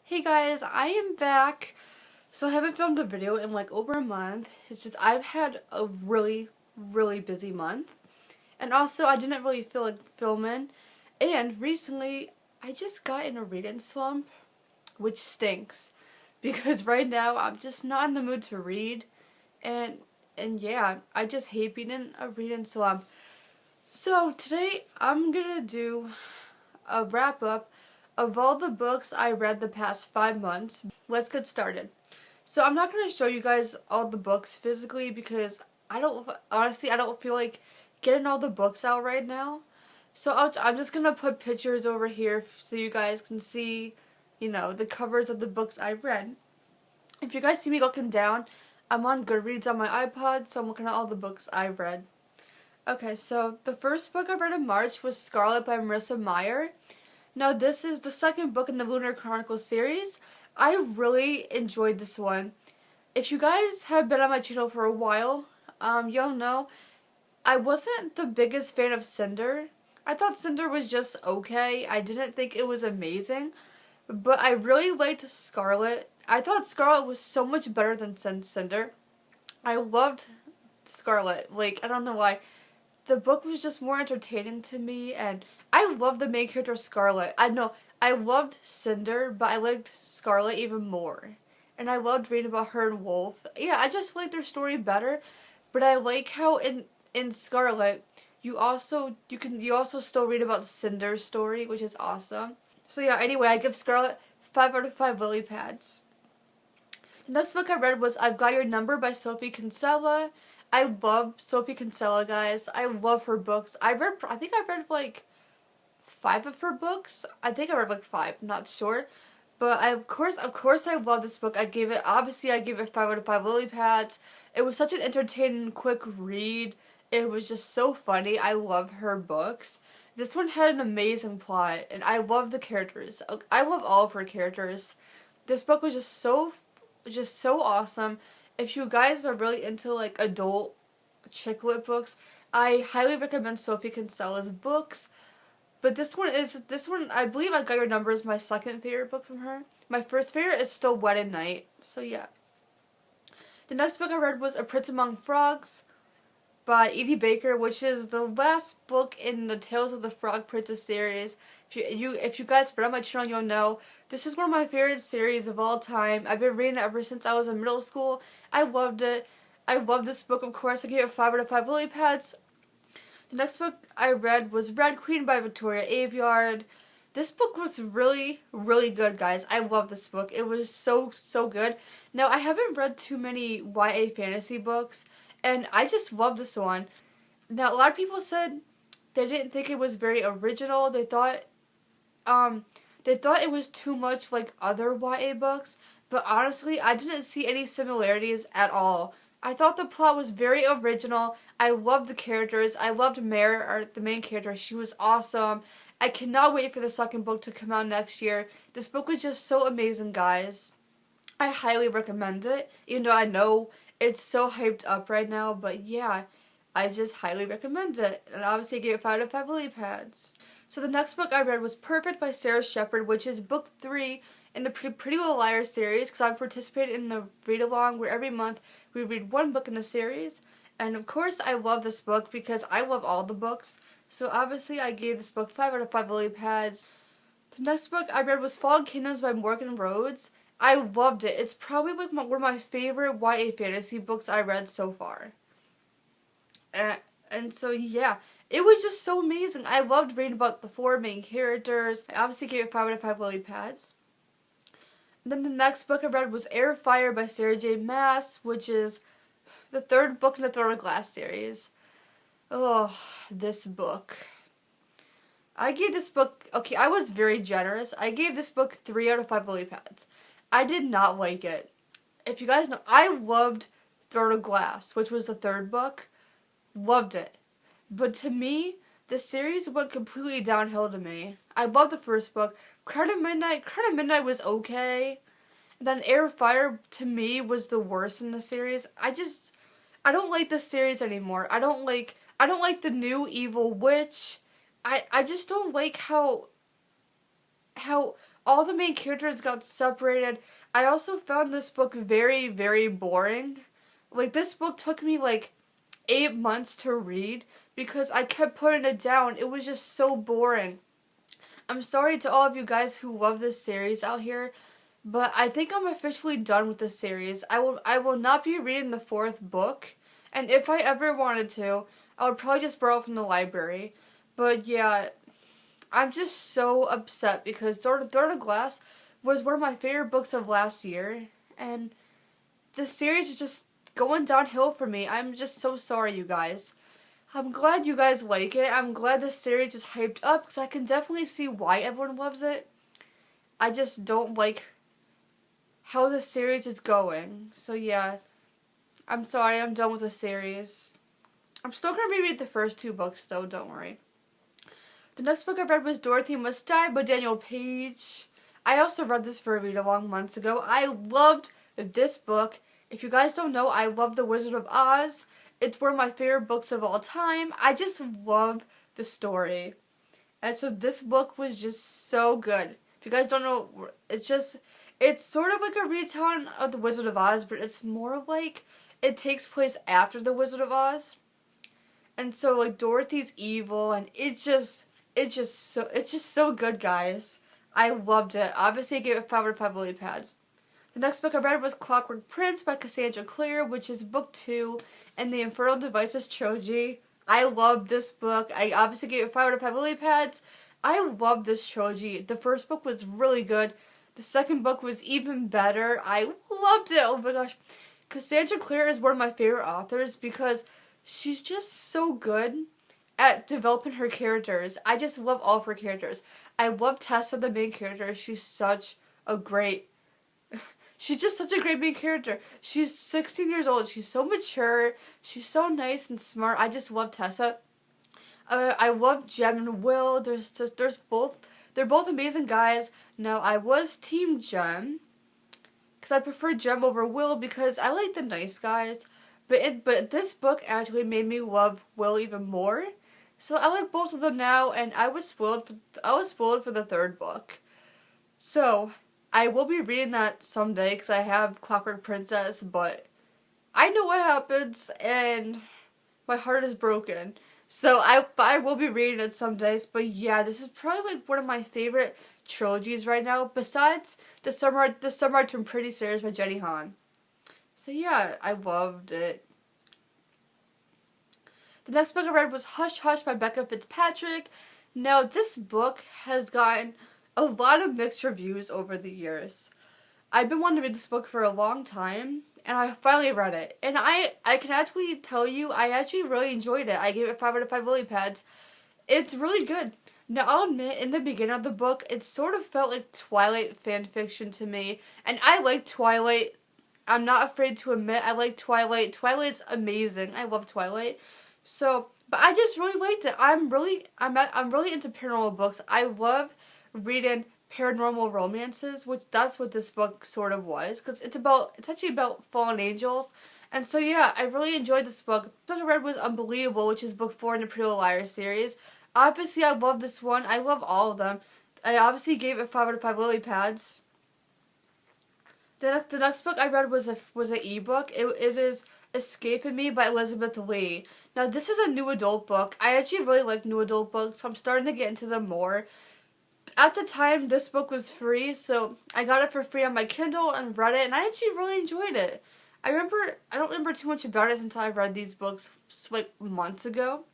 Hey guys, I am back. So I haven't filmed a video in like over a month. It's just I've had a really busy month. And also I didn't really feel like filming. And recently I just got in a reading slump, which stinks. Because right now I'm just not in the mood to read. And yeah, I just hate being in a reading slump. So today I'm gonna do a wrap up of all the books I read the past 5 months. Let's get started. So I'm not going to show you guys all the books physically because I don't feel like getting all the books out right now. So I'm just going to put pictures over here so you guys can see, the covers of the books I read. If you guys see me looking down, I'm on Goodreads on my iPod, so I'm looking at all the books I read. Okay, so the first book I read in March was Scarlet by Marissa Meyer. Now this is the second book in the Lunar Chronicles series. I really enjoyed this one. If you guys have been on my channel for a while, you'll know I wasn't the biggest fan of Cinder. I thought Cinder was just okay. I didn't think it was amazing. But I really liked Scarlet. I thought Scarlet was so much better than Cinder. I loved Scarlet. Like, I don't know why. The book was just more entertaining to me, and I love the main character Scarlet. I loved Cinder, but I liked Scarlet even more. And I loved reading about her and Wolf. Yeah, I just liked their story better, but I like how in Scarlet you also still read about Cinder's story, which is awesome. So yeah, anyway, I give Scarlet 5 out of 5 lily pads. The next book I read was I've Got Your Number by Sophie Kinsella. I love Sophie Kinsella, guys. I love her books. I think I read like 5 of her books. I think I read like 5, not sure. But of course I love this book. I gave it 5 out of 5 lily pads. It was such an entertaining, quick read. It was just so funny. I love her books. This one had an amazing plot, and I love the characters. I love all of her characters. This book was just so awesome. If you guys are really into like adult chick lit books, I highly recommend Sophie Kinsella's books. But this one, I believe I Got Your Number is my second favorite book from her. My first favorite is still Wedding Night. So yeah. The next book I read was A Prince Among Frogs by Edie Baker, which is the last book in the Tales of the Frog Princess series. If you guys been on my channel, you'll know this is one of my favorite series of all time. I've been reading it ever since I was in middle school. I loved it. I love this book, of course. I gave it 5 out of 5 lily pads. The next book I read was Red Queen by Victoria Aveyard. This book was really good, guys. I love this book. It was so good. Now, I haven't read too many YA fantasy books, and I just love this one. Now, a lot of people said they didn't think it was very original. They thought it was too much like other YA books, but honestly, I didn't see any similarities at all. I thought the plot was very original. I loved the characters. I loved Mare, the main character. She was awesome. I cannot wait for the second book to come out next year. This book was just so amazing, guys. I highly recommend it, even though I know it's so hyped up right now, but yeah, I just highly recommend it. And obviously I gave it 5 out of 5 lily pads. So the next book I read was Perfect by Sarah Shepard, which is book 3 in the Pretty Little Liars series, because I've participated in the read-along where every month we read one book in the series. And of course I love this book because I love all the books. So obviously I gave this book 5 out of 5 lily pads. The next book I read was Fallen Kingdoms by Morgan Rhodes. I loved it. It's probably like one of my favorite YA fantasy books I read so far. And so yeah, it was just so amazing. I loved reading about the 4 main characters. I obviously gave it 5 out of 5 lily pads. And then the next book I read was Air Fire by Sarah J. Maas, which is the 3rd book in the Throne of Glass series. Oh, this book. I gave this book, okay, I was very generous. I gave this book 3 out of 5 lily pads. I did not like it. If you guys know, I loved Throne of Glass, which was the 3rd book. Loved it. But to me, the series went completely downhill to me. I loved the first book. Crown of Midnight was okay. And then Air Fire, to me, was the worst in the series. I don't like this series anymore. I don't like the new evil witch. I just don't like how all the main characters got separated. I also found this book very, very boring. Like, this book took me like 8 months to read because I kept putting it down. It was just so boring. I'm sorry to all of you guys who love this series out here, but I think I'm officially done with this series. I will not be reading the 4th book, and if I ever wanted to, I would probably just borrow it from the library. But yeah, I'm just so upset because Door to Glass was one of my favorite books of last year, and this series is just going downhill for me. I'm just so sorry, you guys. I'm glad you guys like it. I'm glad this series is hyped up because I can definitely see why everyone loves it. I just don't like how the series is going. So yeah, I'm sorry, I'm done with the series. I'm still going to reread the first 2 books though, don't worry. The next book I read was Dorothy Must Die by Daniel Page. I also read this for a read along months ago. I loved this book. If you guys don't know, I love The Wizard of Oz. It's one of my favorite books of all time. I just love the story. And so this book was just so good. If you guys don't know, it's sort of like a retelling of The Wizard of Oz, but it's more like it takes place after The Wizard of Oz. And so like Dorothy's evil, and it's just so good, guys. I loved it. Obviously I gave it 5 out of 5 lily pads. The next book I read was Clockwork Prince by Cassandra Clare, which is book 2 in the Infernal Devices trilogy. I loved this book. I obviously gave it 5 out of 5 lily pads. I love this trilogy. The first book was really good. The second book was even better. I loved it. Oh my gosh. Cassandra Clare is one of my favorite authors because she's just so good at developing her characters. I just love all of her characters. I love Tessa, the main character. She's just such a great main character. She's 16 years old. She's so mature. She's so nice and smart. I just love Tessa. I love Jem and Will. They're both amazing guys. Now, I was Team Jem because I prefer Jem over Will because I like the nice guys. But this book actually made me love Will even more. So I like both of them now, and I was spoiled for the 3rd book. So I will be reading that someday because I have Clockwork Princess, but I know what happens and my heart is broken. So I will be reading it some days, but yeah, this is probably like one of my favorite trilogies right now, besides the Summer Turned Pretty series by Jenny Han. So yeah, I loved it. The next book I read was Hush Hush by Becca Fitzpatrick. Now, this book has gotten a lot of mixed reviews over the years. I've been wanting to read this book for a long time, and I finally read it. And I can actually tell you, I actually really enjoyed it. I gave it 5 out of 5 lily pads. It's really good. Now, I'll admit, in the beginning of the book, it sort of felt like Twilight fanfiction to me. And I like Twilight. I'm not afraid to admit I like Twilight. Twilight's amazing. I love Twilight. So, but I just really liked it. I'm really into paranormal books. I love reading paranormal romances, which that's what this book sort of was, because it's actually about fallen angels. And so yeah, I really enjoyed this book. The book I read was Unbelievable, which is book 4 in the Pretty Little Liars series. Obviously, I love this one. I love all of them. I obviously gave it 5 out of 5 lily pads. The next book I read was an ebook. It is Escaping Me by Elizabeth Lee. Now, this is a new adult book. I actually really like new adult books, so I'm starting to get into them more. At the time, this book was free, so I got it for free on my Kindle and read it, and I actually really enjoyed it. I don't remember too much about it since I read these books like months ago,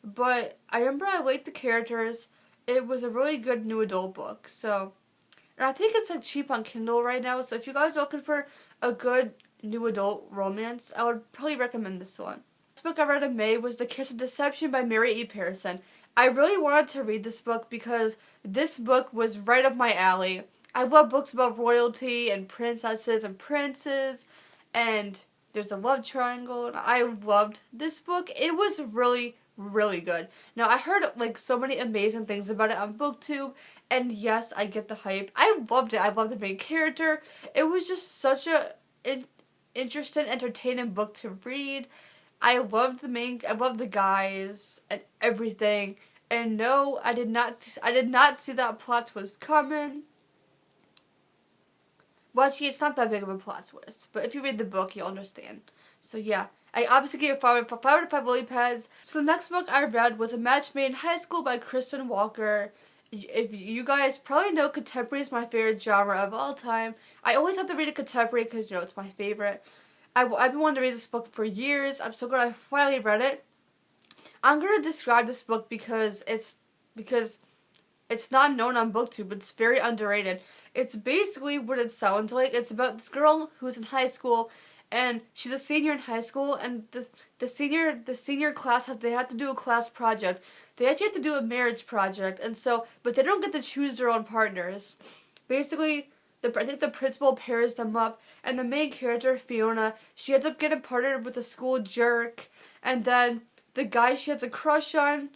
but I remember I liked the characters. It was a really good new adult book, so, and I think it's like cheap on Kindle right now, so if you guys are looking for a good new adult romance, I would probably recommend this one. The book I read in May was The Kiss of Deception by Mary E. Pearson. I really wanted to read this book because this book was right up my alley. I love books about royalty and princesses and princes, and there's a love triangle, and I loved this book. It was really, really good. Now, I heard like so many amazing things about it on BookTube, and yes, I get the hype. I loved it. I loved the main character. It was just such a interesting, entertaining book to read. I loved the guys and everything. And no, I did not see that plot twist coming. Well, actually, it's not that big of a plot twist, but if you read the book, you'll understand. So yeah, I obviously gave it 5 out of 5 lily pads. So the next book I read was A Match Made in High School by Kristen Walker. If you guys probably know, contemporary is my favorite genre of all time. I always have to read a contemporary because, you know, it's my favorite. I've been wanting to read this book for years. I'm so glad I finally read it. I'm going to describe this book because it's not known on BookTube. It's very underrated. It's basically what it sounds like. It's about this girl who's in high school, and she's a senior in high school, and the senior class they have to do a class project. They actually have to do a marriage project, and so, but they don't get to choose their own partners. Basically, I think the principal pairs them up, and the main character, Fiona, she ends up getting partnered with a school jerk, and then the guy she has a crush on,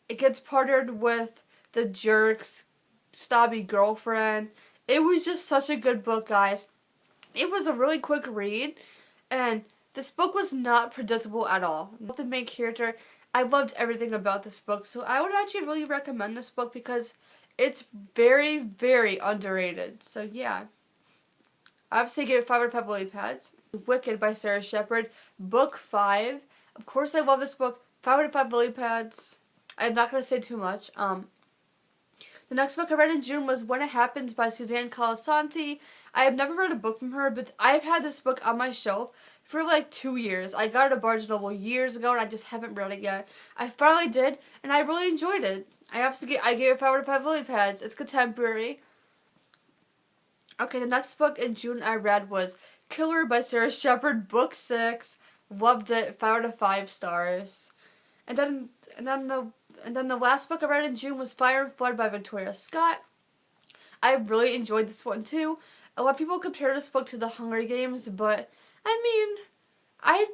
it gets partnered with the jerk's snobby girlfriend. It was just such a good book, guys. It was a really quick read, and this book was not predictable at all. The main character, I loved everything about this book, so I would actually really recommend this book because it's very, very underrated. So yeah, I obviously gave it 5 out of 5 lily pads. Wicked by Sarah Shepard, book 5. Of course, I love this book. 5 out of 5 lily pads. I'm not gonna say too much. The next book I read in June was When It Happens by Suzanne Colasanti. I have never read a book from her, but I've had this book on my shelf for like 2 years. I got it at Barnes & Noble years ago, and I just haven't read it yet. I finally did, and I really enjoyed it. I gave it 5 out of 5 lily pads. It's contemporary. Okay, the next book in June I read was Killer by Sarah Shepard, book 6. Loved it. 5 out of 5 stars. And then the last book I read in June was Fire and Flood by Victoria Scott. I really enjoyed this one too. A lot of people compare this book to The Hunger Games, but I mean, I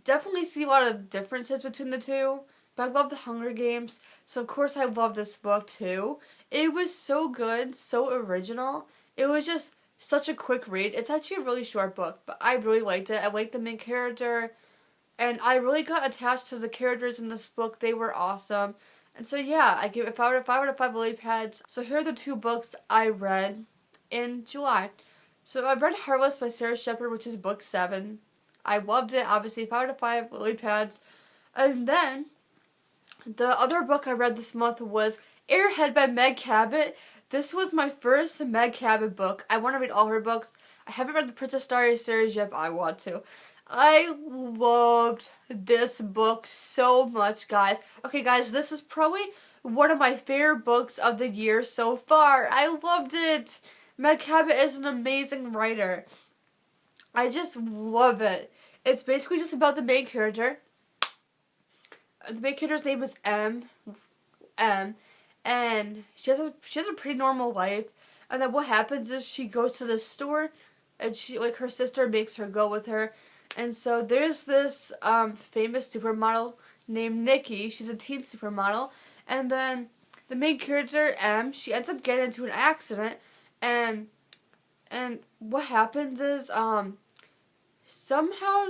definitely see a lot of differences between the two. But I love The Hunger Games, so of course I love this book too. It was so good, so original. It was just such a quick read. It's actually a really short book, but I really liked it. I liked the main character, and I really got attached to the characters in this book. They were awesome. And so yeah, I gave it 5 out of 5 lily pads. So here are the 2 books I read in July. So I read Heartless by Sarah Shepard, which is book 7. I loved it, obviously. 5 out of 5 lily pads. And then the other book I read this month was Airhead by Meg Cabot. This was my first Meg Cabot book. I want to read all her books. I haven't read the Princess Diary series yet, but I want to. I loved this book so much, guys. Okay, guys, this is probably one of my favorite books of the year so far. I loved it. Meg Cabot is an amazing writer. I just love it. It's basically just about the main character. The main character's name is M, and she has a pretty normal life. And then what happens is she goes to the store, and her sister makes her go with her. And so there's this famous supermodel named Nikki. She's a teen supermodel. And then the main character, M, she ends up getting into an accident. And what happens is somehow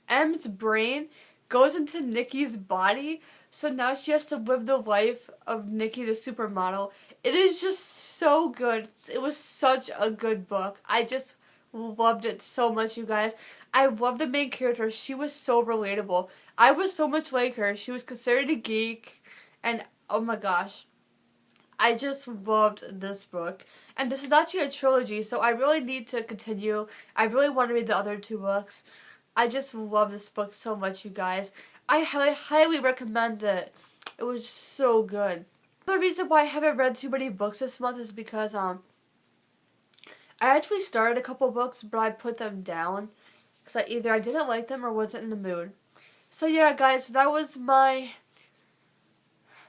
M's brain goes into Nikki's body. So now she has to live the life of Nikki the supermodel. It is just so good. It was such a good book. I just loved it so much, you guys. I love the main character. She was so relatable. I was so much like her. She was considered a geek, and oh my gosh, I just loved this book. And this is actually a trilogy, so I really need to continue. I really want to read the other 2 books. I just love this book so much, you guys. I highly recommend it. It was so good. The reason why I haven't read too many books this month is because I actually started a couple books, but I put them down because either I didn't like them or wasn't in the mood. So yeah, guys, that was my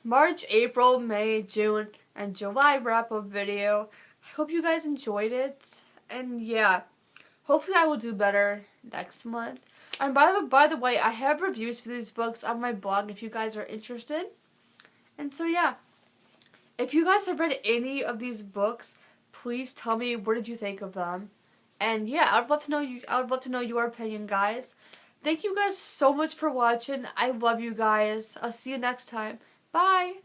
March, April, May, June, and July wrap-up video. I hope you guys enjoyed it, and yeah, hopefully I will do better next month. And by the way, I have reviews for these books on my blog if you guys are interested. And so yeah, if you guys have read any of these books, please tell me what did you think of them. And yeah, I would love to know your opinion, guys. Thank you guys so much for watching. I love you guys. I'll see you next time. Bye.